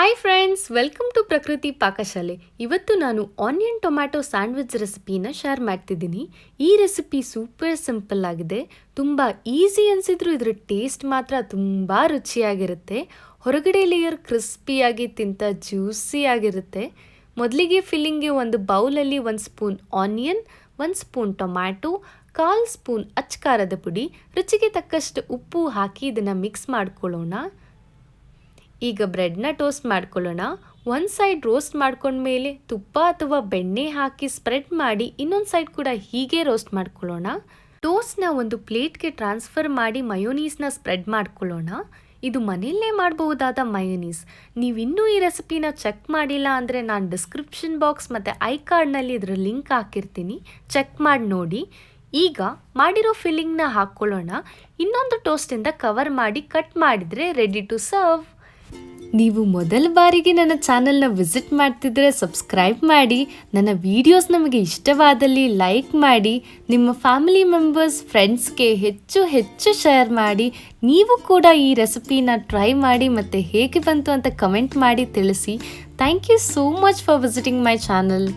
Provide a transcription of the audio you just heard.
Hi friends, welcome to ಪ್ರಕೃತಿ ಪಾಕಶಾಲೆ. ಇವತ್ತು ನಾನು ಆನಿಯನ್ ಟೊಮ್ಯಾಟೊ ಸ್ಯಾಂಡ್ವಿಚ್ ರೆಸಿಪಿನ ಶೇರ್ ಮಾಡ್ತಿದ್ದೀನಿ. ಈ ರೆಸಿಪಿ ಸೂಪರ್ ಸಿಂಪಲ್ ಆಗಿದೆ, ತುಂಬ ಈಸಿ ಅನಿಸಿದ್ರು ಇದರ ಟೇಸ್ಟ್ ಮಾತ್ರ ತುಂಬ ರುಚಿಯಾಗಿರುತ್ತೆ. ಹೊರಗಡೆ ಲೇಯರ್ ಕ್ರಿಸ್ಪಿಯಾಗಿ ತಿಂತ ಜ್ಯೂಸಿ ಆಗಿರುತ್ತೆ. ಮೊದಲಿಗೆ ಫಿಲ್ಲಿಂಗ್ಗೆ ಒಂದು ಬೌಲಲ್ಲಿ 1 spoon onion, 1 spoon tomato, 1/4 spoon ಅಚ್ಕಾರದ ಪುಡಿ, ರುಚಿಗೆ ತಕ್ಕಷ್ಟು ಉಪ್ಪು ಹಾಕಿ ಇದನ್ನು ಮಿಕ್ಸ್ ಮಾಡ್ಕೊಳ್ಳೋಣ. ಈಗ ಬ್ರೆಡ್ನ ಟೋಸ್ಟ್ ಮಾಡ್ಕೊಳ್ಳೋಣ. ಒಂದು ಸೈಡ್ ರೋಸ್ಟ್ ಮಾಡ್ಕೊಂಡ್ಮೇಲೆ ತುಪ್ಪ ಅಥವಾ ಬೆಣ್ಣೆ ಹಾಕಿ ಸ್ಪ್ರೆಡ್ ಮಾಡಿ ಇನ್ನೊಂದು ಸೈಡ್ ಕೂಡ ಹೀಗೆ ರೋಸ್ಟ್ ಮಾಡ್ಕೊಳ್ಳೋಣ. ಟೋಸ್ಟ್ನ ಒಂದು ಪ್ಲೇಟ್ಗೆ ಟ್ರಾನ್ಸ್ಫರ್ ಮಾಡಿ ಮಯೋನೀಸ್ನ ಸ್ಪ್ರೆಡ್ ಮಾಡ್ಕೊಳ್ಳೋಣ. ಇದು ಮನೆಯಲ್ಲೇ ಮಾಡಬಹುದಾದ ಮಯೋನೀಸ್. ನೀವಿನ್ನೂ ಈ ರೆಸಿಪಿನ ಚೆಕ್ ಮಾಡಿಲ್ಲ ಅಂದರೆ ನಾನು ಡಿಸ್ಕ್ರಿಪ್ಷನ್ ಬಾಕ್ಸ್ ಮತ್ತು ಐ ಕಾರ್ಡ್ನಲ್ಲಿ ಇದರ ಲಿಂಕ್ ಹಾಕಿರ್ತೀನಿ, ಚೆಕ್ ಮಾಡಿ ನೋಡಿ. ಈಗ ಮಾಡಿರೋ ಫಿಲ್ಲಿಂಗ್ನ ಹಾಕ್ಕೊಳ್ಳೋಣ. ಇನ್ನೊಂದು ಟೋಸ್ಟಿಂದ ಕವರ್ ಮಾಡಿ ಕಟ್ ಮಾಡಿದರೆ ರೆಡಿ ಟು ಸರ್ವ್. ನೀವು ಮೊದಲ ಬಾರಿಗೆ ನನ್ನ ಚಾನಲ್ನ ವಿಸಿಟ್ ಮಾಡ್ತಿದ್ರೆ ಸಬ್ಸ್ಕ್ರೈಬ್ ಮಾಡಿ. ನನ್ನ ವಿಡಿಯೋಸ್ ನಮಗೆ ಇಷ್ಟವಾದಲ್ಲಿ ಲೈಕ್ ಮಾಡಿ. ನಿಮ್ಮ ಫ್ಯಾಮಿಲಿ ಮೆಂಬರ್ಸ್, ಫ್ರೆಂಡ್ಸ್ಗೆ ಹೆಚ್ಚು ಶೇರ್ ಮಾಡಿ. ನೀವು ಕೂಡ ಈ ರೆಸಿಪಿನ ಟ್ರೈ ಮಾಡಿ ಮತ್ತು ಹೇಗೆ ಬಂತು ಅಂತ ಕಮೆಂಟ್ ಮಾಡಿ ತಿಳಿಸಿ. Thank you so much for visiting my channel.